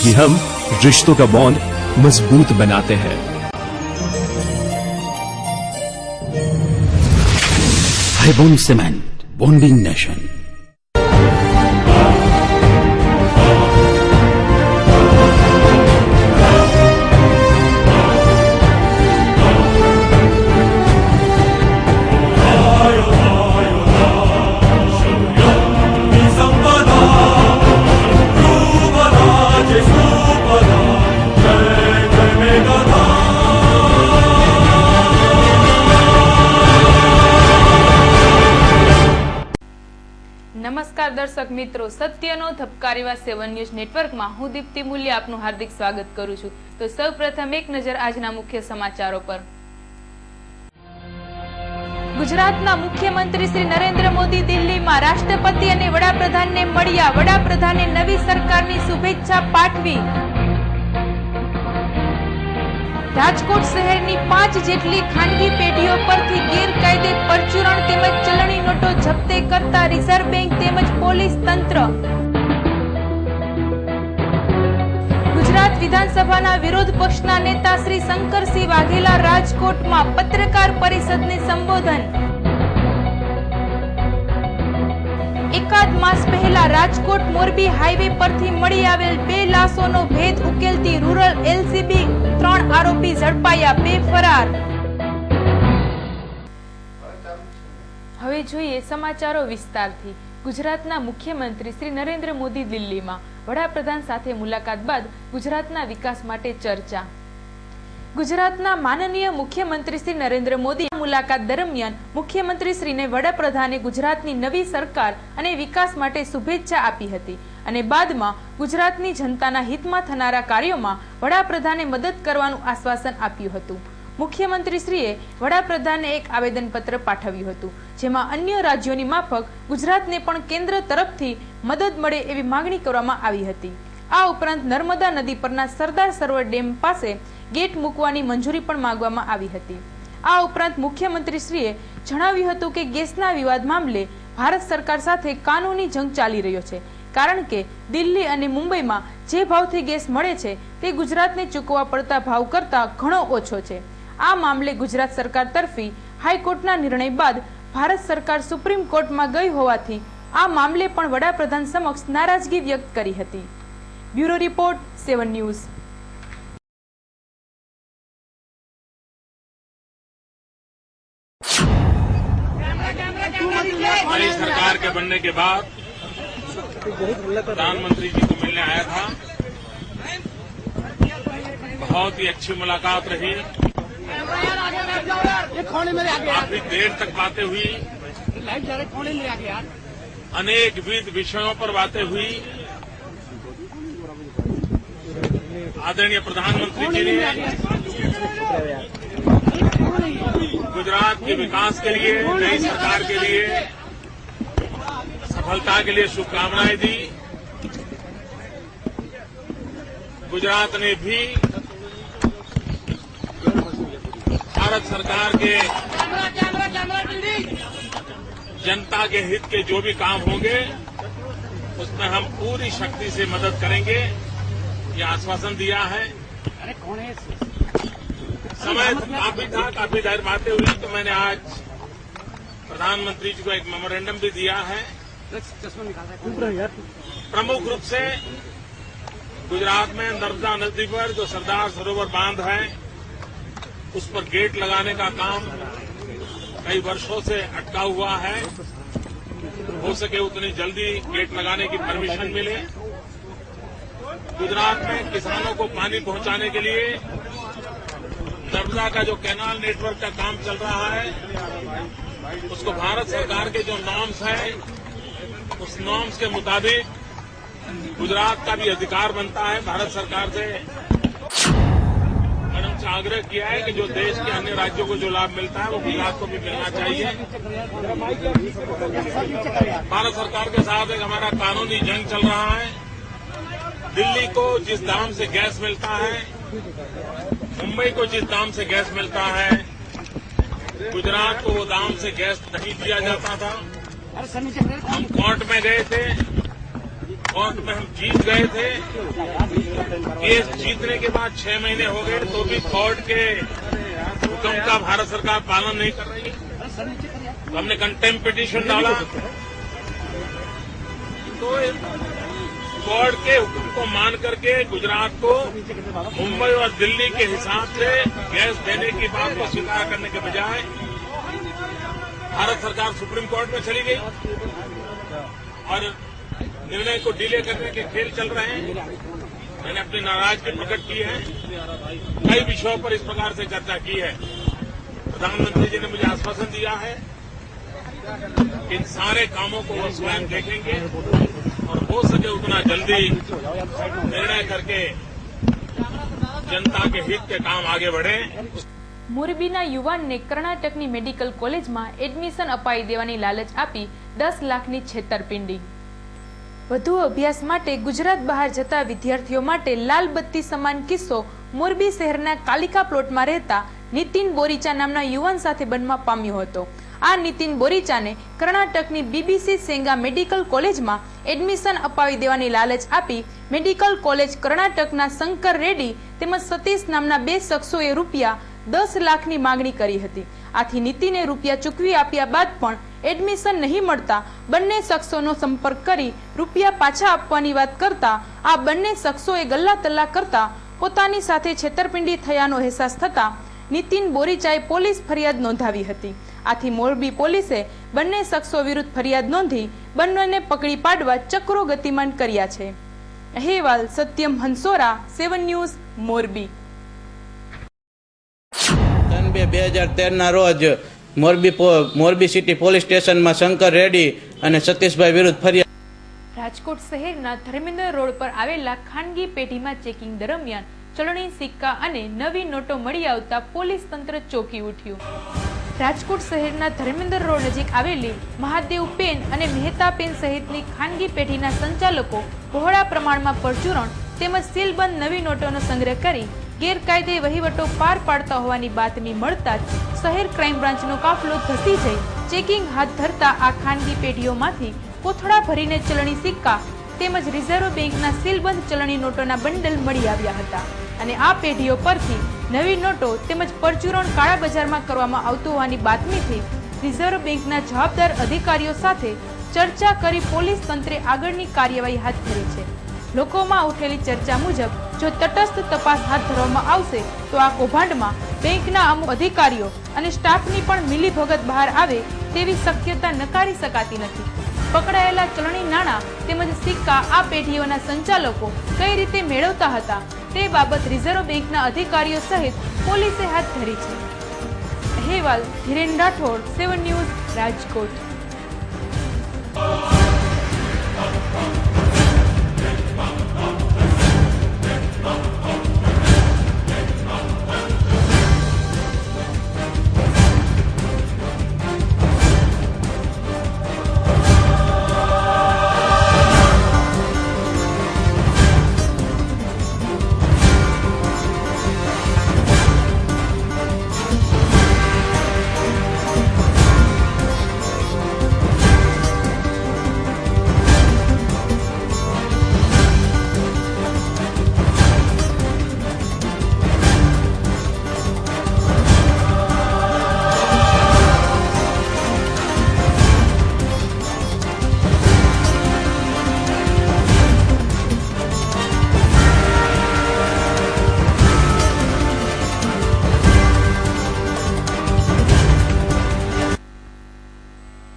क्योंकि हम रिश्तों का बॉन्ड मजबूत बनाते हैं। हाईबॉन्ड सीमेंट, बॉन्डिंग नेशन। નમસ્કાર દર્શક મિત્રો, સત્યનો ધબકારીવા 7 ન્યૂઝ નેટવર્કમાં હું દીપ્તિ મૂલ્ય આપનું હાર્દિક સ્વાગત કરું છું। તો સૌપ્રથમ એક નજર આજના મુખ્ય સમાચારો પર। ગુજરાતના મુખ્યમંત્રી શ્રી નરેન્દ્ર મોદી દિલ્હીમાં રાષ્ટ્રપતિ અને વડાપ્રધાનને મળ્યા। વડાપ્રધાને નવી સરકારની શુભેચ્છા પાઠવી। રાજકોટ શહેરની 5 જેટલી ખાનગી પેઢીઓ પરથી ગેરકાયદે પરચુરણ તેમજ ચલણી નોટો જપ્તે કરતા રિઝર્વ બેંક તેમજ પોલીસ તંત્ર। ગુજરાત વિધાનસભાના વિરોધ પક્ષના નેતા શ્રી શંકરસિંહ વાઘેલા રાજકોટમાં પત્રકાર પરિષદને સંબોધન। એકાદ માસ પહેલા રાજકોટ મોરબી હાઈવે પરથી મળી આવેલ 2 લાશોનો ભેદ ઉકેલતી રૂરલ એલસીબી 3 આરોપી ઝડપાયા, 2 ફરાર। હવે જોઈએ સમાચારો વિસ્તારથી। ગુજરાતના મુખ્યમંત્રી શ્રી નરેન્દ્ર મોદી દિલ્હીમાં વડાપ્રધાન સાથે મુલાકાત બાદ ગુજરાતના વિકાસ માટે ચર્ચા। ગુજરાતના માનનીય મુખ્યમંત્રી શ્રી નરેન્દ્ર મોદી મુલાકાત દરમિયાન મુખ્યમંત્રી શ્રીને વડાપ્રધાને ગુજરાતની નવી સરકાર અને વિકાસ માટે શુભેચ્છા આપી હતી અને બાદમાં ગુજરાતની જનતાના હિતમાં થનારા કાર્યોમાં વડાપ્રધાને મદદ કરવાનું આશ્વાસન આપ્યું હતું। મુખ્યમંત્રીશ્રીએ વડાપ્રધાનને એક આવેદનપત્ર પાઠવ્યું હતું, જેમાં અન્ય રાજ્યોની માફક ગુજરાતને પણ કેન્દ્ર તરફથી મદદ મળે એવી માંગણી કરવામાં આવી હતી। આ ઉપરાંત નર્મદા નદી પરના સરદાર સરોવર ડેમ પાસે ગેટ મૂકવાની મંજૂરી પણ માંગવામાં આવી હતી। આ ઉપરાંત મુખ્યમંત્રીશ્રીએ જણાવ્યું હતું કે ગેસના વિવાદ મામલે ભારત સરકાર સાથે કાનૂની જંગ ચાલી રહ્યો છે, કારણ કે દિલ્હી અને મુંબઈમાં જે ભાવથી ગેસ મળે છે તે ગુજરાતને ચૂકવવા પડતા ભાવ કરતા ઘણો ઓછો છે। આ મામલે ગુજરાત સરકાર તરફી હાઈકોર્ટના નિર્ણય બાદ ભારત સરકાર સુપ્રીમ કોર્ટમાં ગઈ હોવાથી આ મામલે પણ વડાપ્રધાન સમક્ષ નારાજગી વ્યક્ત કરી હતી। Bureau report 7 news. हमारी सरकार के बनने के बाद प्रधानमंत्री जी को मिलने आया था। बहुत ही अच्छी मुलाकात रही। काफी देर तक बातें हुई, अनेकविध विषयों पर बातें हुई। आदरणीय प्रधानमंत्री जी ने गुजरात के विकास के लिए, नई सरकार के लिए, सफलता के लिए शुभकामनाएं दी। गुजरात ने भी भारत सरकार के जनता के हित के जो भी काम होंगे उसमें हम पूरी शक्ति से मदद करेंगे, ये आश्वासन दिया है। समय काफी था, काफी देर बातें हुई, तो मैंने आज प्रधानमंत्री जी को एक मेमोरेंडम भी दिया है। प्रमुख रूप से गुजरात में नर्मदा नदी पर जो सरदार सरोवर बांध है उस पर गेट लगाने का काम कई वर्षों से अटका हुआ है। हो सके उतनी जल्दी गेट लगाने की परमिशन मिले। गुजरात में किसानों को पानी पहुंचाने के लिए नर्मदा का जो कैनाल नेटवर्क का काम चल रहा है उसको भारत सरकार के जो नॉर्म्स हैं उस नॉर्म्स के मुताबिक गुजरात का भी अधिकार बनता है। भारत सरकार से मैंने उनसे आग्रह किया है कि जो देश के अन्य राज्यों को जो लाभ मिलता है वो गुजरात को भी मिलना चाहिए। भारत सरकार के साथ एक हमारा कानूनी जंग चल रहा है। दिल्ली को जिस दाम से गैस मिलता है, मुंबई को जिस दाम से गैस मिलता है, गुजरात को वो दाम से गैस नहीं दिया जाता था। हम कोर्ट में गए थे कोर्ट में हम जीत गए थे। केस जीतने के बाद 6 महीने हो गए तो भी कोर्ट के हुक्म का भारत सरकार पालन नहीं कर रही। तो हमने कंटेम्प्ट पिटीशन डाला तो कोर्ट के हुक्म को मान करके गुजरात को मुंबई और दिल्ली के हिसाब से गैस देने की बात को स्वीकार करने के बजाय भारत सरकार सुप्रीम कोर्ट में चली गई और निर्णय को डिले करने के खेल चल रहे हैं। मैंने अपनी नाराजगी प्रकट की है, कई विषयों पर इस प्रकार से चर्चा की है। प्रधानमंत्री जी ने मुझे आश्वासन दिया है इन सारे कामों को वो स्वयं देखेंगे और हो सके उतना जल्दी निर्णय करके जनता के हित के काम आगे बढ़े। મોરબીના યુવાનને કર્ણાટકની મેડિકલ કોલેજમાં એડમિશન અપાઈ દેવાની લાલચ આપી 10 લાખની છેતરપિંડી। વધુ અભ્યાસ માટે ગુજરાત બહાર જતા વિદ્યાર્થીઓ માટે લાલ બત્તી સમાન કિસ્સો મોરબી શહેરના કાલિકા પ્લોટમાં રહેતા નીતિન બોરીચા નામના યુવાન સાથે બનવા પામ્યો હતો। આ નીતિન બોરીચાને કર્ણાટકની બીબીસી સેંગા મેડિકલ કોલેજમાં એડમિશન અપાવી દેવાની લાલચ આપી મેડિકલ કોલેજ કર્ણાટકના શંકર રેડ્ડી તેમજ સતીશ નામના 2 શખ્સોએ રૂપિયા 10 લાખની માંગણી કરી હતી। આથી નીતિને રૂપિયા ચૂકવી આપ્યા બાદ પણ એડમિશન નહીં મળતા બંને શખ્સોનો સંપર્ક કરી રૂપિયા પાછા આપવાની વાત કરતા આ બંને શખ્સોએ ગલ્લા તલ્લા કરતા પોતાની સાથે છેતરપિંડી થયાનો અહેસાસ થતા નીતિન બોરીચાએ પોલીસ ફરિયાદ નોંધાવી હતી। આથી મોરબી પોલીસે બંને શખ્સો વિરુદ્ધ ફરિયાદ નોંધી બંનેને પકડી પાડવા ચક્રો ગતિમાન કર્યા છે। અહેવાલ સત્યમ હંસોરા, 7 ન્યૂઝ, મોરબી। 2013 ના રોજ મોરબી સિટી પોલીસ સ્ટેશનમાં શંકર રેડ્ડી અને સતીશભાઈ વિરુદ્ધ ફરિયાદ। રાજકોટ શહેરના ધર્મેન્દ્ર રોડ પર આવેલા ખાનગી પેઢીમાં ચેકિંગ દરમિયાન ચલણી સિક્કા અને નવી નોટો મળી આવતા પોલીસ તંત્ર ચોંકી ઉઠ્યું। રાજકોટ શહેરના ધર્મેન્દ્ર રોડ નજીક આવેલી મહાદેવ પેન અને મહેતા પેન સહિતની ખાનગી પેઢીના સંચાલકો બહોળા પ્રમાણમાં પરચુરણ તેમજ સીલબંધ નવી નોટોનો સંગ્રહ કરી ગેરકાયદે વહીવટો પાર પાડતા હોવાની બાતમી મળતા જ શહેર ક્રાઇમ બ્રાન્ચનો કાફલો ધસી જઈ ચેકિંગ હાથ ધરતા આ ખાનગી પેઢીઓમાંથી કોથળા ભરીને ચલણી સિક્કા તેમજ રિઝર્વ બેંકના સીલબંધ ચલણી નોટોના બંડલ મળી આવ્યા હતા અને આ પેઢીઓ પરથી નવી નોટો તેમજ પરચુરણ કાળા બજારમાં કરવામાં આવતું હોવાની બાતમીથી રિઝર્વ બેંકના જવાબદાર અધિકારીઓ સાથે ચર્ચા કરી પોલીસ તંત્રે આગળની કાર્યવાહી હાથ ધરી છે। લોકોમાં ઉઠેલી ચર્ચા મુજબ જો તટસ્થ તપાસ હાથ ધરવામાં આવશે તો આ કૌભાંડમાં બેંકના અમુક અધિકારીઓ અને સ્ટાફની પણ મિલીભગત બહાર આવે તેવી શક્યતા નકારી શકાતી નથી। પકડાયેલા ચલણી નાણાં તેમજ સિક્કા આ પેઢીઓના સંચાલકો કઈ રીતે મેળવતા હતા તે બાબત રિઝર્વ બેંકના અધિકારીઓ સહિત પોલીસે હાથ ધરી છે। અહેવાલ ધીરેન રાઠોડ, 7 ન્યૂઝ, રાજકોટ।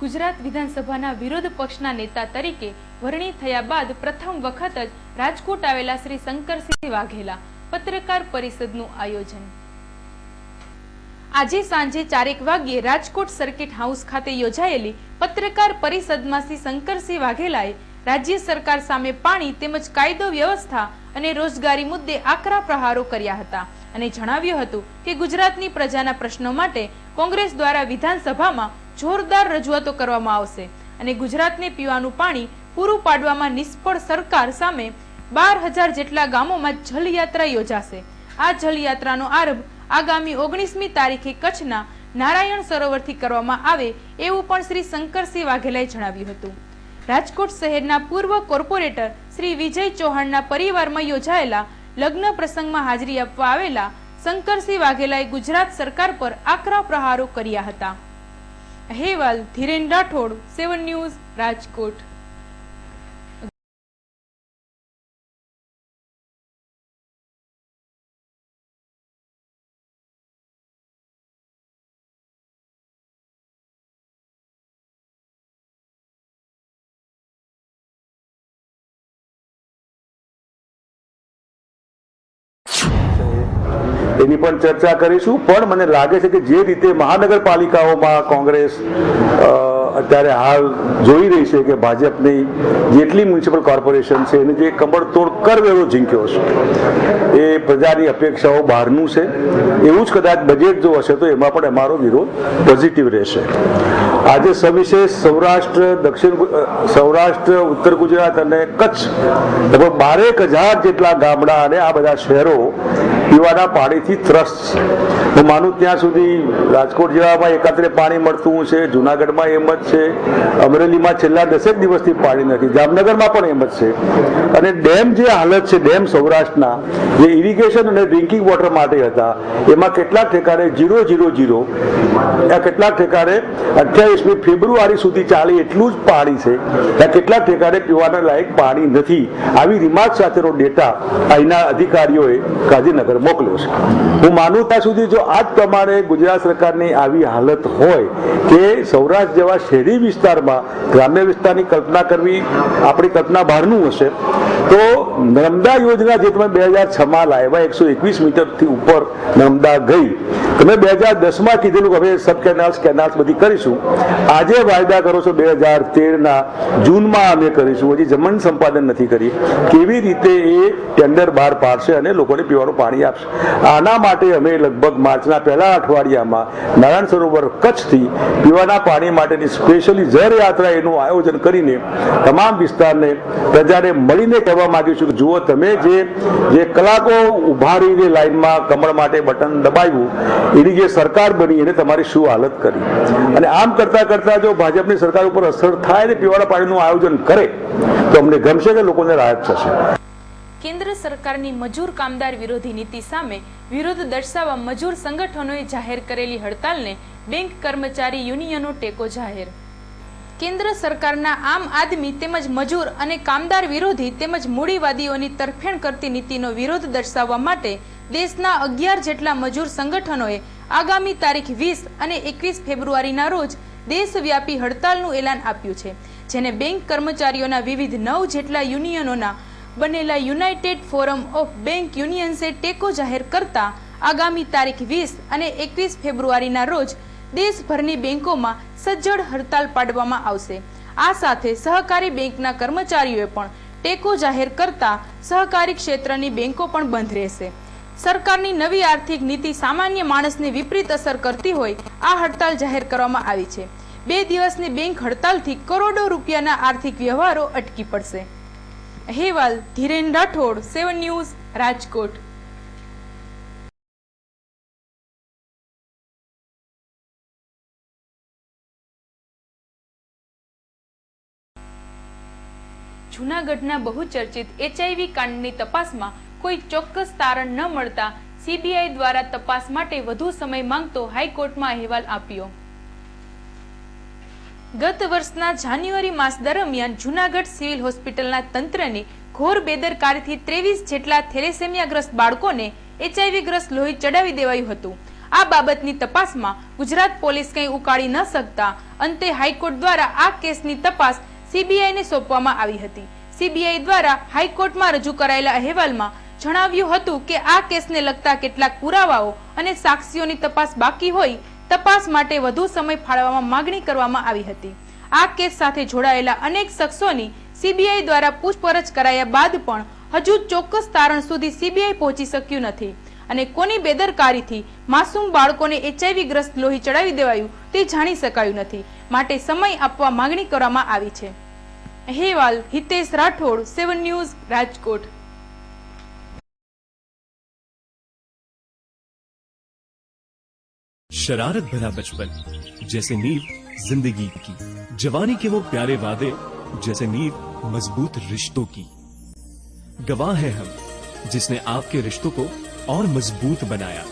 ગુજરાત વિધાનસભાના વિરોધ પક્ષના નેતા તરીકે વરણી થયા બાદ પ્રથમ વખત જ રાજકોટ આવેલા શ્રી શંકરસિંહ વાઘેલા પત્રકાર પરિષદનું આયોજન। આજે સાંજે 4 વાગ્યે રાજકોટ સર્કિટ હાઉસ ખાતે યોજાયેલી પત્રકાર પરિષદમાં શ્રી શંકરસિંહ વાઘેલાએ રાજ્ય સરકાર સામે પાણી તેમજ કાયદો વ્યવસ્થા અને રોજગારી મુદ્દે આકરા પ્રહારો કર્યા હતા અને જણાવ્યું હતું કે ગુજરાતની પ્રજાના પ્રશ્નો માટે કોંગ્રેસ દ્વારા વિધાનસભામાં જોરદાર રજૂઆતો કરવામાં આવશે અને ગુજરાતને પીવાનું પાણી પૂરું પાડવામાં નિષ્ફળ સરકાર સામે 12,000 જેટલા ગામોમાં જલયાત્રા યોજાશે। આ જલયાત્રાનો આરંભ આગામી 19મી તારીખે કચ્છના નારાયણ સરોવરથી કરવામાં આવે એવું પણ શ્રી શંકરસિંહ વાઘેલાએ જણાવ્યું હતું। રાજકોટ શહેરના પૂર્વ કોર્પોરેટર શ્રી વિજય ચૌહાણના પરિવારમાં યોજાયેલા લગ્ન પ્રસંગમાં હાજરી આપવા આવેલા શંકરસિંહ વાઘેલાએ ગુજરાત સરકાર પર આકરા પ્રહારો કર્યા હતા. અહેવાલ ધીરેન રાઠોડ, 7 ન્યૂઝ, રાજકોટ. એની પણ ચર્ચા કરીશું. પણ મને લાગે છે કે જે રીતે મહાનગરપાલિકાઓમાં કોંગ્રેસ અત્યારે હાલ જોઈ રહી છે કે ભાજપની જેટલી મ્યુનિસિપલ કોર્પોરેશન છે એને જે કમરતોડ કરવેરો ઝીંક્યો છે એ પ્રજાની અપેક્ષાઓ બહારનું છે. એવું જ કદાચ બજેટ જો હશે તો એમાં પણ અમારો વિરોધ પોઝિટિવ રહેશે. આજે સવિશેષ સૌરાષ્ટ્ર, ઉત્તર ગુજરાત અને કચ્છ લગભગ 12,000 જેટલા ગામડા અને આ બધા શહેરો પીવાના પાણીથી ત્રસ્ત છે. હું માનું ત્યાં સુધી રાજકોટ જેવામાં એકાત્રે પાણી મળતું છે, જુનાગઢમાં એમ જ છે, અમરેલીમાં છેલ્લા 10 દિવસથી પાણી નથી, જામનગરમાં પણ એમ જ છે. અને ડેમ જે હાલત છે, ડેમ સૌરાષ્ટ્રના જે ઇરિગેશન અને ડ્રિંકિંગ વોટર માટે હતા એમાં કેટલાક ઠેકાણે 0.00, કેટલાક ઠેકાણે 28મી ફેબ્રુઆરી સુધી ચાલે એટલું જ પાણી છે, ત્યાં કેટલાક ઠેકાણે પીવાના લાયક પાણી નથી. આવી રિમાર્ક સાથેનો ડેટા અહીંના અધિકારીઓએ ગાંધીનગર મોકલ્યો છે. હું માનું ત્યાં સુધી જો આ જ પ્રમાણે ગુજરાત સરકારની આવી હાલત હોય કે સૌરાષ્ટ્ર જેવા શહેરી વિસ્તારમાં ગ્રામ્ય વિસ્તારની કલ્પના કરવી આપણી કલ્પના બહારનું હશે, તો નર્મદા યોજના જે તમે 2006માં લાવ્યા 121 મીટરથી ઉપર નર્મદા ગઈ, તમે 2010માં કીધેલું હવે સબ કેનાલ્સ બધી કરીશું, આજે વાયદા કરો છો 2013ના જૂનમાં અમે કરીશું, હજી જમીન સંપાદન નથી કરી. કેવી રીતે એ ટેન્ડર બહાર પાડશે અને લોકોને પીવાનું પાણી આપશે? આના માટે અમે લગભગ માર્ચના પહેલા અઠવાડિયામાં નારાયણ સરોવર કચ્છથી પીવાના પાણી માટેની સ્પેશિયલી જળ યાત્રા એનું આયોજન કરીને તમામ વિસ્તારને પ્રજાને મળીને કહેવા માંગીશું કે જુઓ, તમે જે કલાકો ઉભા રહીને લાઈનમાં કમળ માટે બટન દબાવ્યું, એની જે સરકાર બની એને તમારી શું હાલત કરી. અને આમ કરતા કરતા જો ભાજપની સરકાર ઉપર અસર થાય ને પીવાના પાણીનું આયોજન કરે તો અમને ગમશે કે લોકોને રાહત થશે. કેન્દ્ર સરકારની મજૂર કામદાર વિરોધી નીતિ સામે વિરોધ દર્શાવવા મજૂર સંગઠનોએ જાહેર કરેલી હડતાલને બેંક કર્મચારી યુનિયનો ટેકો જાહેર. કેન્દ્ર સરકારના આમ આદમી તેમજ મજૂર અને કામદાર વિરોધી તેમજ મૂડીવાદીઓની તરફેણ કરતી નીતિનો વિરોધ દર્શાવવા માટે દેશના 11 જેટલા મજૂર સંગઠનોએ આગામી તારીખ 20 અને 21 ફેબ્રુઆરીના રોજ દેશવ્યાપી હડતાલનું એલાન આપ્યું છે, જેને બેંક કર્મચારીઓના વિવિધ 9 જેટલા યુનિયનોના બનેલા યુનાઇટેડ ફોરમ ઓફ બેંક યુનિયન્સે ટેકો જાહેર કરતા આગામી તારીખ 20 અને 21 ફેબ્રુઆરીના રોજ દેશભરની બેંકોમાં સજ્જડ હડતાલ પાડવામાં આવશે. આ સાથે સહકારી બેંકના કર્મચારીઓએ પણ ટેકો જાહેર કરતા સહકારી ક્ષેત્રની બેંકો પણ બંધ રહેશે. સરકારની નવી આર્થિક નીતિ સામાન્ય માણસને વિપરીત અસર કરતી હોય આ હડતાલ જાહેર કરવામાં આવી છે. 2 દિવસની બેંક હડતાલથી કરોડો રૂપિયાના આર્થિક વ્યવહારો અટકી પડશે. અહેવાલ ધીરેન રાઠોડ, 7 ન્યૂઝ, રાજકોટ. જૂનાગઢના બહુચર્ચિત HIV કાંડની તપાસમાં કોઈ ચોક્કસ તારણ ન મળતા CBI દ્વારા તપાસ માટે વધુ સમય માંગતો હાઈકોર્ટમાં અહેવાલ આપ્યો. ગત વર્ષના જાન્યુઆરી માસ દરમિયાન જૂનાગઢ સિવિલ હોસ્પિટલના તંત્રની ઘોર બેદરકારીથી 23 જેટલા થેલેસેમિયાગ્રસ્ત બાળકોને HIV ગ્રસ્ત લોહી ચડાવી દેવાયું હતું. આ બાબતની તપાસમાં ગુજરાત પોલીસ કંઈ ઉકાળી ન શકતા અંતે હાઈકોર્ટ દ્વારા આ કેસની તપાસ CBIને સોંપવામાં આવી હતી. CBI દ્વારા હાઈકોર્ટમાં રજૂ કરાયેલા અહેવાલમાં જણાવ્યું હતું કે આ કેસને લગતા કેટલાક પુરાવાઓ અને સાક્ષીઓની તપાસ બાકી હોય તપાસ માટે વધુ સમય ફાળવવામાં માંગણી કરવામાં આવી હતી. આ કેસ સાથે જોડાયેલા અનેક શખ્સોની CBI દ્વારા પૂછપરછ કરાયા બાદ પણ હજુ ચોક્કસ તારણ સુધી CBI પહોંચી શક્યું નથી અને કોની બેદરકારીથી માસૂમ બાળકોને HIV ગ્રસ્ત લોહી ચડાવી દેવાયું તે જાણી શકાયું નથી. માટે સમય આપવા માંગણી કરવામાં આવી છે. અહેવાલ હિતેશ રાઠોડ, 7 ન્યૂઝ, રાજકોટ. शरारत भरा बचपन जैसे नींव जिंदगी की, जवानी के वो प्यारे वादे जैसे नींव मजबूत रिश्तों की, गवाह हैं हम, जिसने आपके रिश्तों को और मजबूत बनाया,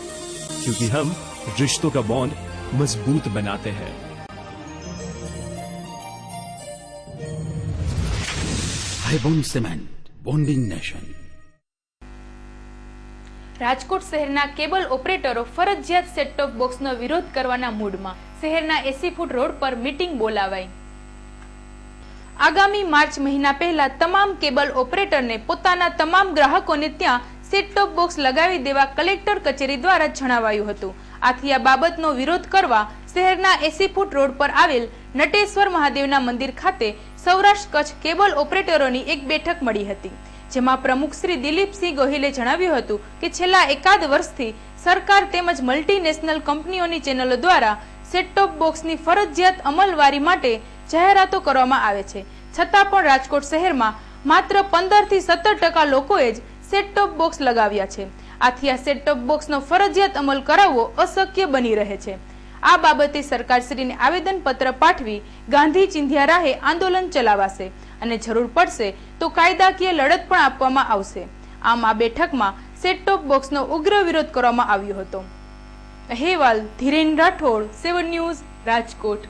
क्योंकि हम रिश्तों का बॉन्ड मजबूत बनाते हैं। हाईबोन सीमेंट, बॉन्डिंग नेशन। રાજકોટ શહેરના કેબલ ઓપરેટરો ફરજિયાત સેટ ટોપ બોક્સનો વિરોધ કરવાના મૂડમાં શહેરના 80 ફૂટ રોડ પર મીટિંગ બોલાવાઈ। આગામી માર્ચ મહિના પહેલા તમામ કેબલ ઓપરેટરને પોતાના તમામ ગ્રાહકોને ત્યાં સેટ ટોપ બોક્સ લગાવી દેવા કલેક્ટર કચેરી દ્વારા જણાવાયું હતું। આથી આ બાબતનો વિરોધ કરવા શહેરના 80 ફૂટ રોડ પર આવેલ નટેશ્વર મહાદેવના મંદિર ખાતે સૌરાષ્ટ્ર કચ્છ કેબલ ઓપરેટરોની એક બેઠક મળી હતી, જેમાં પ્રમુખ શ્રી દિલીપસિંહ ગોહિલે જણાવ્યું હતું કે છેલ્લા એકાદ વર્ષથી સરકાર તેમજ મલ્ટીનેશનલ કંપનીઓની ચેનલો દ્વારા સેટ ટોપ બોક્સની ફરજિયાત અમલવારી માટે જાહેરાતો કરવામાં આવે છે, છતાં પણ રાજકોટ શહેરમાં માત્ર 15 થી 17% લોકોએ જ સેટ ટોપ બોક્સ લગાવ્યા છે। આથી આ સેટ ટોપ બોક્સનો ફરજિયાત અમલ કરાવવો અશક્ય બની રહે છે। આ બાબતે સરકારશ્રીને આવેદનપત્ર પાઠવી ગાંધી ચિંધ્યા રાહે આંદોલન ચલાવાશે અને જરૂર પડશે તો કાયદાકીય લડત પણ આપવામાં આવશે। આમ આ બેઠકમાં સેટ ટોપ બોક્સનો ઉગ્ર વિરોધ કરવામાં આવ્યો હતો। અહેવાલ ધીરેન રાઠોડ, 7 ન્યૂઝ, રાજકોટ।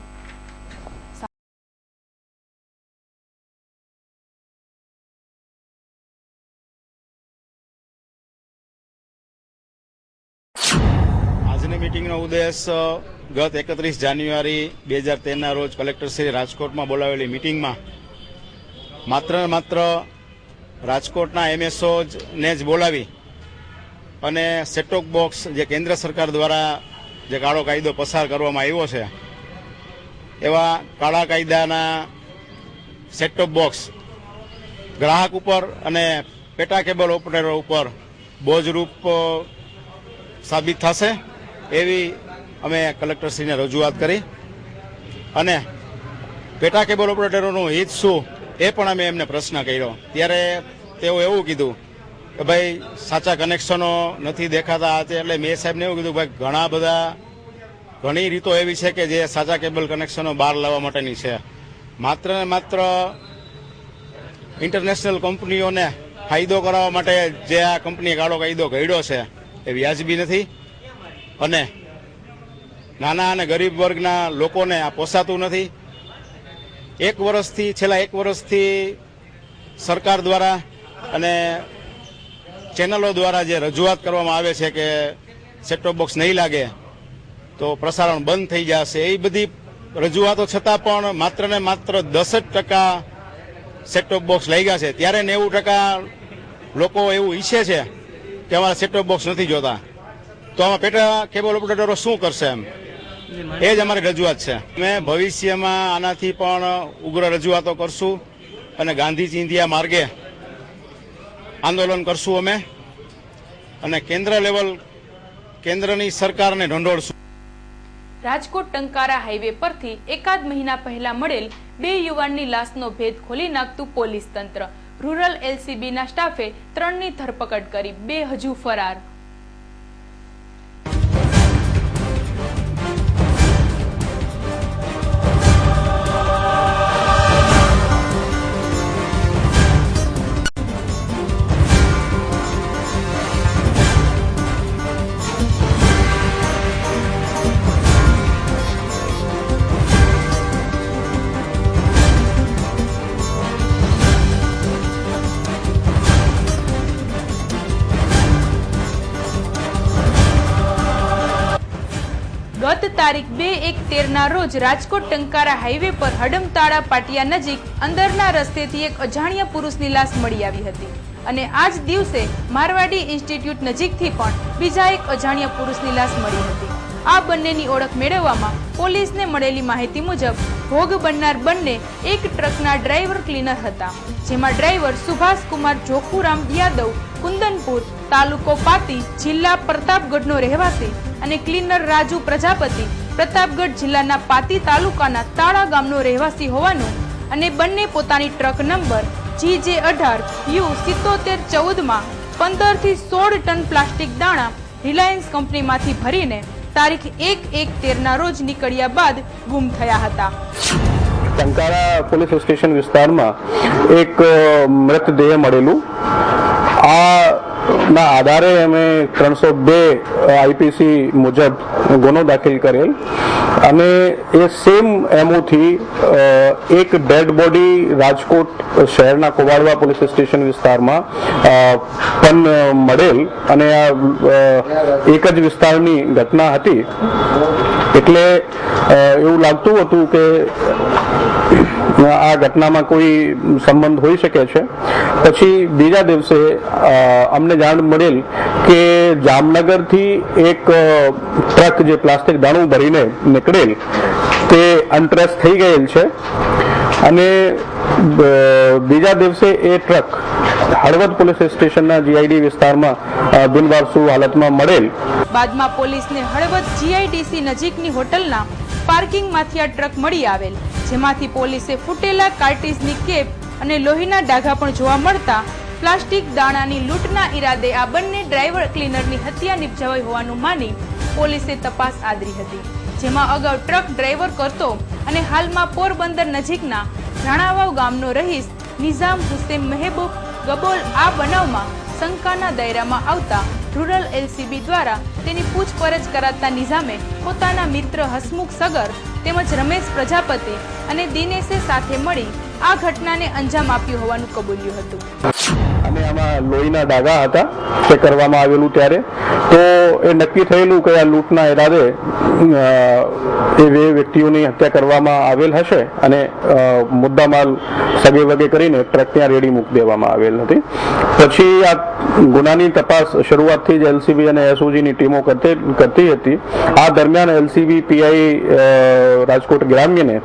આજની મીટિંગનો ઉદ્દેશ ગત 31 જાન્યુઆરી 2013ના રોજ કલેક્ટર શ્રી રાજકોટમાં બોલાવેલી મીટિંગમાં માત્ર રાજકોટના એમએસઓ ને જ બોલાવી અને સેટ ટોપ બોક્સ જે કેન્દ્ર સરકાર દ્વારા જે કાળો કાયદો પસાર કરવામાં આવ્યો છે એવા કાળા કાયદાના સેટ ટોપ બોક્સ ગ્રાહક ઉપર અને પેટા કેબલ ઓપરેટરો ઉપર બોજરૂપ સાબિત થશે એવી અમે કલેક્ટરશ્રીને રજૂઆત કરી અને પેટા કેબલ ઓપરેટરોનું હિત શું એ પણ અમે એમને પ્રશ્ન કર્યો। ત્યારે તેઓ એવું કીધું કે ભાઈ સાચા કનેક્શનો નથી દેખાતા, એટલે મેં સાહેબને એવું કીધું ભાઈ ઘણી રીતો એવી છે કે જે સાચા કેબલ કનેક્શનો બહાર લાવવા માટેની છે। માત્ર ને માત્ર ઇન્ટરનેશનલ કંપનીઓને ફાયદો કરાવવા માટે જે આ કંપનીએ કાળો કાયદો ઘડ્યો છે એ વ્યાજબી નથી અને નાના અને ગરીબ વર્ગના લોકોને આ પોસાતું નથી। છેલ્લા એક વર્ષથી સરકાર દ્વારા અને ચેનલો દ્વારા જે રજૂઆત કરવામાં આવે છે કે સેટ ટોપ બોક્સ નહીં લાગે તો પ્રસારણ બંધ થઈ જશે, એ બધી રજૂઆતો છતાં પણ માત્ર ને માત્ર 10% સેટ ટોપ બોક્સ લાગ્યા છે। ત્યારે 90% લોકો એવું ઈચ્છે છે કે અમારા સેટ ટોપ બોક્સ નથી જોતા, તો આમાં પેટા કેબલ ઓપરેટરો શું કરશે એમ એ જ અમારી રજૂઆત છે। અમે ભવિષ્યમાં આનાથી પણ ઉગ્ર રજૂઆતો કરશું અને ગાંધી ચિંધ્યા માર્ગે આંદોલન કરશું અમે અને કેન્દ્રની સરકારને ઢંઢોળશું। રાજકોટ ટંકારા હાઈવે પરથી એકાદ મહિના પહેલા મળેલ 2 યુવાનની લાશનો ભેદ ખોલી નાખતું પોલીસ તંત્ર। રૂરલ એલસીબીના સ્ટાફે 3ની ધરપકડ કરી, 2 હજુ ફરાર। ગત તારીખ 2/1/13ના રોજ રાજકોટ ટંકારા હાઈવે પર હડમતાળા પાટિયા નજીક અંદરના રસ્તેથી એક અજાણ્યા પુરુષની લાશ મળી આવી હતી અને આજ દિવસે મારવાડી ઇન્સ્ટિટ્યૂટ નજીકથી પણ બીજા એક અજાણ્યા પુરુષની લાશ મળી હતી। આ બંનેની ઓળખ મેળવવામાં પોલીસને મળેલી માહિતી મુજબ ભોગ બનનાર બંને એક ટ્રકના ડ્રાઈવર ક્લીનર હતા, જેમાં ડ્રાઈવર સુભાષકુમાર જોખુરામ યાદવ કુંદનપુર તાલુકો પાતી જિલ્લા પ્રતાપગઢનો રહેવાસી અને ક્લીનર રાજુ પ્રજાપતિ પ્રતાપગઢ જિલ્લાના પાતી તાલુકાના તાળા ગામનો રહેવાસી હોવાનું અને બંને પોતાની ટ્રક નંબર GJ18U7714માં 15 થી 16 ટન પ્લાસ્ટિક દાણા રિલાયન્સ કંપનીમાંથી ભરીને તારીખ 1/1/13ના રોજ નીકળ્યા બાદ ગુમ થયા હતા। ટંકારા પોલીસ સ્ટેશન વિસ્તારમાં એક મૃતદેહ મળેલું. ના આધારે અમે 302 આઈપીસી મુજબ ગુનો દાખલ કરેલ અને એ સેમ એમઓથી એક ડેડ બોડી રાજકોટ શહેરના કોવાડવા પોલીસ સ્ટેશન વિસ્તારમાં પણ મળેલ અને આ એક જ વિસ્તારની ઘટના હતી. એટલે એવું લાગતું હતું કે આ ઘટનામાં કોઈ સંબંધ હોઈ શકે છે. પછી બીજા દિવસે અમને જાણ મળેલ કે જામનગરથી એક ટ્રક જે પ્લાસ્ટિક દાણું ભરીને નીકળેલ તે અનટ્રેસ થઈ ગયેલ છે અને બીજા દિવસે એ ટ્રક હળવદ પોલીસ સ્ટેશનના જીઆઈડી વિસ્તારમાં બિનવારસુ હાલતમાં મળેલ. બાદમાં પોલીસને હળવદ જીઆઈડીસી નજીકની હોટલના પાર્કિંગમાંથી આ ટ્રક મળી આવેલ, જેમાંથી પોલીસે ફૂટેલા કાર્ટીઝની કેપ અને લોહીના ડાઘા પણ જોવા મળતા પ્લાસ્ટિક દાણાની લૂંટના ઈરાદે આ બંને ડ્રાઈવર ક્લીનરની હત્યા નિપજાવી હોવાનું માની પોલીસે તપાસ આદરી હતી, જેમાં અગાઉ ટ્રક ડ્રાઈવર કરતો અને હાલમાં પોરબંદર નજીકના રાણાવાવ ગામનો રહીશ નિઝામ હુસેન મહેબૂબ ગબોલ આ બનાવમાં શંકાના દાયરામાં આવતા રૂરલ એલસીબી દ્વારા તેની પૂછપરછ કરાતા નિઝામે પોતાના મિત્ર હસમુખ સગર તેમજ રમેશ પ્રજાપતિ અને દિનેશે સાથે મળી આ ઘટનાને અંજામ આપ્યું હોવાનું કબૂલ્યું હતું. અને આમાં લોહીના ડાઘા હતા તે કરવામાં આવેલું ત્યારે તો એ નક્કી થયેલું કે આ લૂંટના ઈરાદે એ બે વ્યક્તિઓની હત્યા કરવામાં આવેલ હશે અને મુદ્દામાલ સગે વગે કરીને ટ્રક ત્યાં રેડી મૂકી દેવામાં આવેલ હતી. પછી આ ગુનાની તપાસ શરૂઆતથી જ એલસીબી અને એસઓજીની ટીમો કરતી હતી. આ દરમિયાન એલસીબી પીઆઈ રાજકોટ ગ્રામ્યને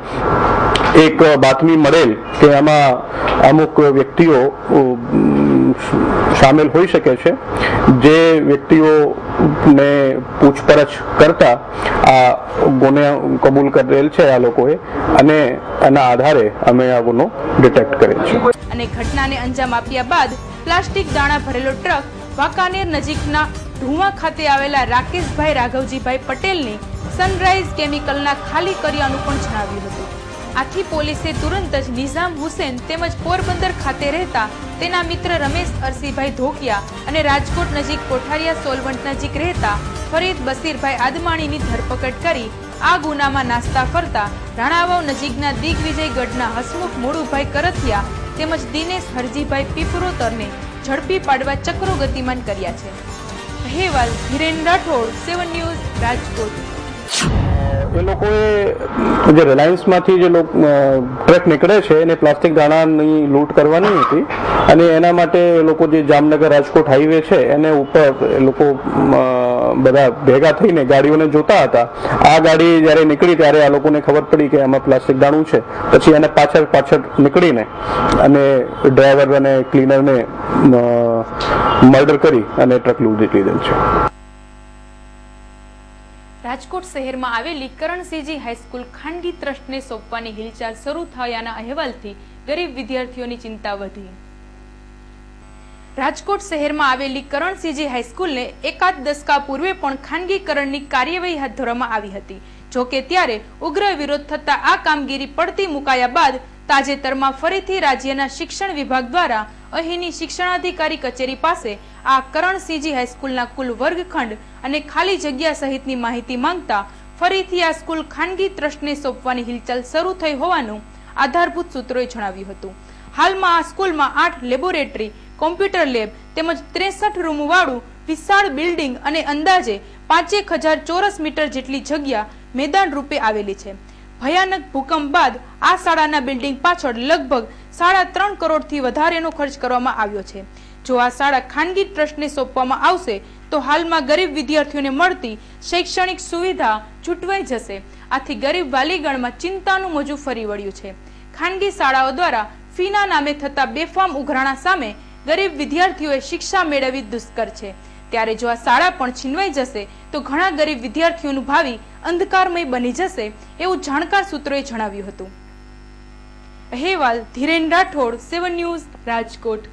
એક બાતમી મળેલ કે આમાં અમુક વ્યક્તિઓ સામેલ હોઈ શકે છે. જે વ્યક્તિઓને પૂછપરછ કરતા આ ગુનો કબૂલ કરેલ છે આ લોકોએ અને એના આધારે અમે આ ગુનો ડિટેક્ટ કરેલ છે. અને ઘટનાને અંજામ આપ્યા બાદ પ્લાસ્ટિક દાણા ભરેલો ટ્રક વાંકાનેર નજીકના ઢુવા ખાતે આવેલા રાકેશભાઈ રાઘવજીભાઈ પટેલની સનરાઈઝ કેમિકલના ખાલી કર્યાનું પણ જણાવ્યું હતું. આથી પોલીસે તુરંત જ નિઝામ હુસેન તેમજ પોરબંદર ખાતે રહેતા તેના મિત્ર રમેશ અરસીભાઈ ધોકિયા અને રાજકોટ નજીક કોઠારિયા સોલવંટ નજીક રહેતા ફરીદ બસીરભાઈ આદમાણીની ધરપકડ કરી આ ગુનામાં નાસ્તા ફરતા રાણાવાવ નજીકના દિગ્વિજયગઢના હસમુખ મોડુભાઈ કરથિયા તેમજ દિનેશ હરજીભાઈ પીપરોતરને ઝડપી પાડવા ચક્રો ગતિમાન કર્યા છે. અહેવાલ હિરેન રાઠોડ, 7 ન્યૂઝ, રાજકોટ. એ લોકોએ જે રિલાયન્સમાંથી જે ટ્રક નીકળે છે એને પ્લાસ્ટિક દાણાની લૂંટ કરવાની હતી અને એના માટે એ લોકો જે જામનગર રાજકોટ હાઈવે છે એને ઉપર એ લોકો બધા ભેગા થઈને ગાડીઓને જોતા હતા. આ ગાડી જ્યારે નીકળી ત્યારે આ લોકોને ખબર પડી કે આમાં પ્લાસ્ટિક દાણું છે. પછી એને પાછળ નીકળીને અને ડ્રાઈવર અને ક્લીનરને મર્ડર કરી અને ટ્રક લૂંટી લીધેલ છે. રાજકોટ શહેરમાં આવેલી કરણસિંહજી હાઈસ્કૂલ ખાનગી ટ્રસ્ટને સોંપવાની હિલચાલ શરૂ થયાના અહેવાલથી ગરીબ વિદ્યાર્થીઓની ચિંતા વધી. રાજકોટ શહેરમાં આવેલી કરણસિંહજી હાઈસ્કૂલને એકાદ દશકા પૂર્વે પણ ખાનગીકરણની કાર્યવાહી હાથ ધરવામાં આવી હતી. જોકે ત્યારે ઉગ્ર વિરોધ થતા આ કામગીરી પડતી મુકાયા બાદ તાજેતરમાં ફરીથી રાજ્યના શિક્ષણ વિભાગ દ્વારા અહીંની શિક્ષણાધિકારી કચેરી પાસે આ કરણસિંહજી હાઈસ્કૂલના કુલ વર્ગખંડ અને ખાલી જગ્યા સહિતની માહિતી માંગતા ફરીથી આ સ્કૂલ ખાનગી ટ્રસ્ટને સોંપવાની હિલચાલ શરૂ થઈ હોવાનું આધારભૂત સૂત્રોએ જણાવ્યું હતું. હાલમાં આ સ્કૂલમાં 8 લેબોરેટરી, કોમ્પ્યુટર લેબ તેમજ 63 રૂમ વાળું વિશાળ બિલ્ડિંગ અને અંદાજે 5000 ચોરસ મીટર જેટલી જગ્યા મેદાન રૂપે આવેલી છે. ભયાનક ભૂકંપ બાદ આ શાળાના બિલ્ડિંગ પાછળ લગભગ 3.5 કરોડથી વધારેનો ખર્ચ કરવામાં આવ્યો છે. જો આ શાળા ખાનગી ટ્રસ્ટને સોંપવામાં આવશે તો હાલમાં ગરીબ વિદ્યાર્થીઓને મળતી શૈક્ષણિક સુવિધા છૂટવાઈ જશે. આથી ગરીબ વાલીગણમાં ચિંતાનું મોજું ફરી વળ્યું છે. ખાનગી શાળાઓ દ્વારા ફીના નામે થતા બેફામ ઉઘરાણા સામે ગરીબ વિદ્યાર્થીઓએ શિક્ષા મેળવવી દુષ્કર છે. ત્યારે જો આ શાળા પણ છીનવાઈ જશે તો ઘણા ગરીબ વિદ્યાર્થીઓનું ભાવિ અંધકારમય બની જશે એવું જાણકાર સૂત્રોએ જણાવ્યું હતું. અહેવાલ ધીરેન રાઠોડ, 7 ન્યૂઝ, રાજકોટ.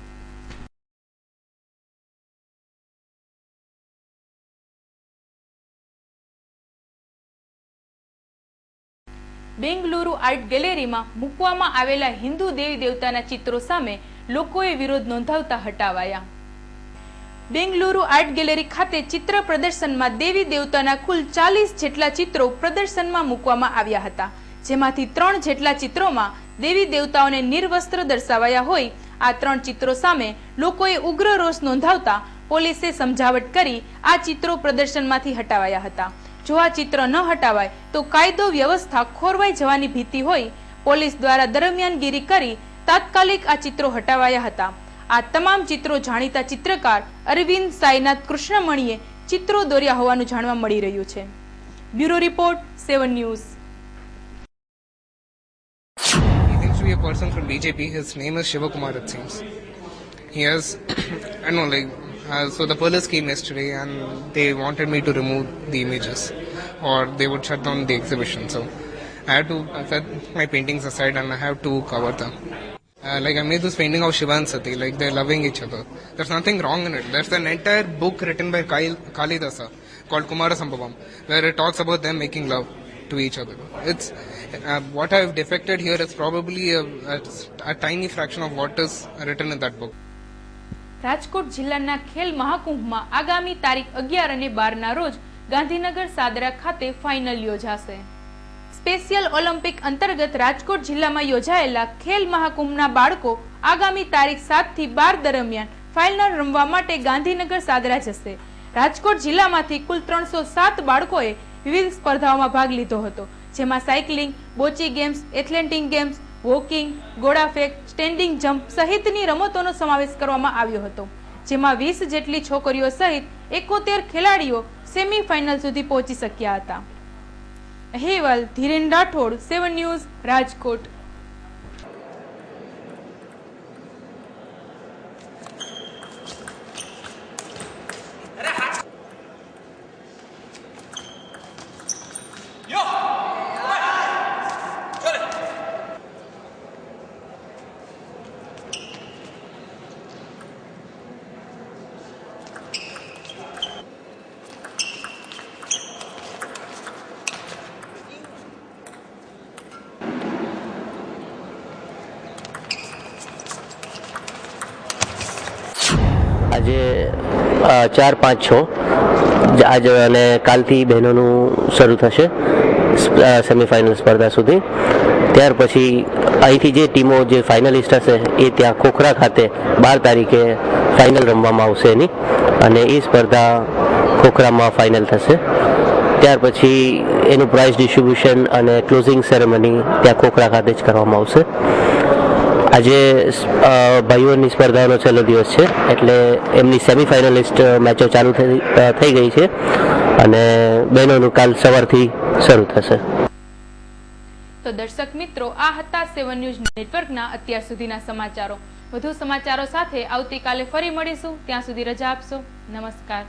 બેંગલુરુ આર્ટ ગેલેરીમાં મૂકવામાં આવેલા હિન્દુ દેવી દેવતાના ચિત્રો સામે લોકોએ વિરોધ નોંધાવતા હટાવાયા. બેંગલુરુ આર્ટ ગેલેરી ખાતે ચિત્ર પ્રદર્શનમાં દેવી દેવતાના કુલ 40 જેટલા ચિત્રો પ્રદર્શનમાં મૂકવામાં આવ્યા હતા, જેમાંથી 3 જેટલા ચિત્રોમાં દેવી દેવતાઓને નિર્વસ્ત્ર દર્શાવાયા હોય. આ 3 ચિત્રો સામે લોકોએ ઉગ્ર રોષ નોંધાવતા પોલીસે સમજાવટ કરી આ ચિત્રો પ્રદર્શનમાંથી હટાવાયા હતા. જો આ ચિત્ર ન હટાવાય તો કાયદો વ્યવસ્થા ખોરવાઈ જવાની ભીતિ હોય. પોલીસ દ્વારા દરમિયાનગીરી કરી તાત્કાલિક આ ચિત્રો હટાવાયા હતા. આ તમામ ચિત્રો જાણીતા ચિત્રકાર અરવિંદ સાઈનાથ કૃષ્ણમણીએ ચિત્રો દોર્યા હોવાનું જાણવા મળી રહ્યું છે. Bureau report 7 news. He seems to be a person from BJP. His name is Shivakumar, it seems. He has, I don't know, like, so the police came yesterday and they wanted me to remove the images or they would shut down the exhibition. So I had to set my paintings aside and I have to cover them. Like I made this painting of Shiva and Sati, like they're loving each other. There's nothing wrong in it. There's an entire book written by Kalidasa called Kumarasambhavam where it talks about them making love to each other. It's what I've depicted here is probably a tiny fraction of what is written in that book. Rajkot જિલ્લાના ખેલ મહાકુંભમાં આગામી તારીખ 11 અને 12 ના રોજ ગાંધીનગર સાદરા ખાતે final યોજાશે. સ્પેશિયલ ઓલિમ્પિક અંતર્ગત રાજકોટ જિલ્લામાં યોજાયેલા ખેલ મહાકુંભના બાળકો આગામી તારીખ 7 થી 12 દરમિયાન ફાઇનલ રમવા માટે ગાંધીનગર સાદરા જશે. રાજકોટ જિલ્લામાંથી કુલ 307 બાળકોએ વિવિધ સ્પર્ધાઓમાં ભાગ લીધો હતો, જેમાં cycling, boccia games, athletic games, walking, ગોળાફેંક, સ્ટેન્ડિંગ જમ્પ સહિતની રમતોનો સમાવેશ કરવામાં આવ્યો હતો, જેમાં 20 જેટલી છોકરીઓ સહિત 71 ખેલાડીઓ સેમીફાઇનલ સુધી પહોંચી શક્યા હતા. અહેવાલ ધીરેન રાઠોડ, 7 ન્યૂઝ, રાજકોટ. આજે 4, 5, 6 આજે અને કાલથી બહેનોનું શરૂ થશે સેમીફાઇનલ સ્પર્ધા સુધી. ત્યાર પછી અહીંથી જે ટીમો જે ફાઇનલિસ્ટ હશે એ ત્યાં ખોખરા ખાતે 12 તારીખે ફાઇનલ રમવામાં આવશે એની, અને એ સ્પર્ધા ખોખરામાં ફાઇનલ થશે. ત્યાર પછી એનું પ્રાઇઝ ડિસ્ટ્રીબ્યુશન અને ક્લોઝિંગ સેરેમની ત્યાં ખોખરા ખાતે જ કરવામાં આવશે. આજે ભાઈઓની સ્પર્ધાનો છેલ્લો દિવસ છે એટલે એમની સેમીફાઇનલિસ્ટ મેચો ચાલુ થઈ ગઈ છે અને બહેનોનું કાલ સવારથી શરૂ થશે. તો દર્શક મિત્રો, આ હતા 7 ન્યૂઝ નેટવર્કના અત્યાર સુધીના સમાચારો. વધુ સમાચારો સાથે આવતીકાલે ફરી મળીશું. ત્યાં સુધી રજા આપશો. નમસ્કાર.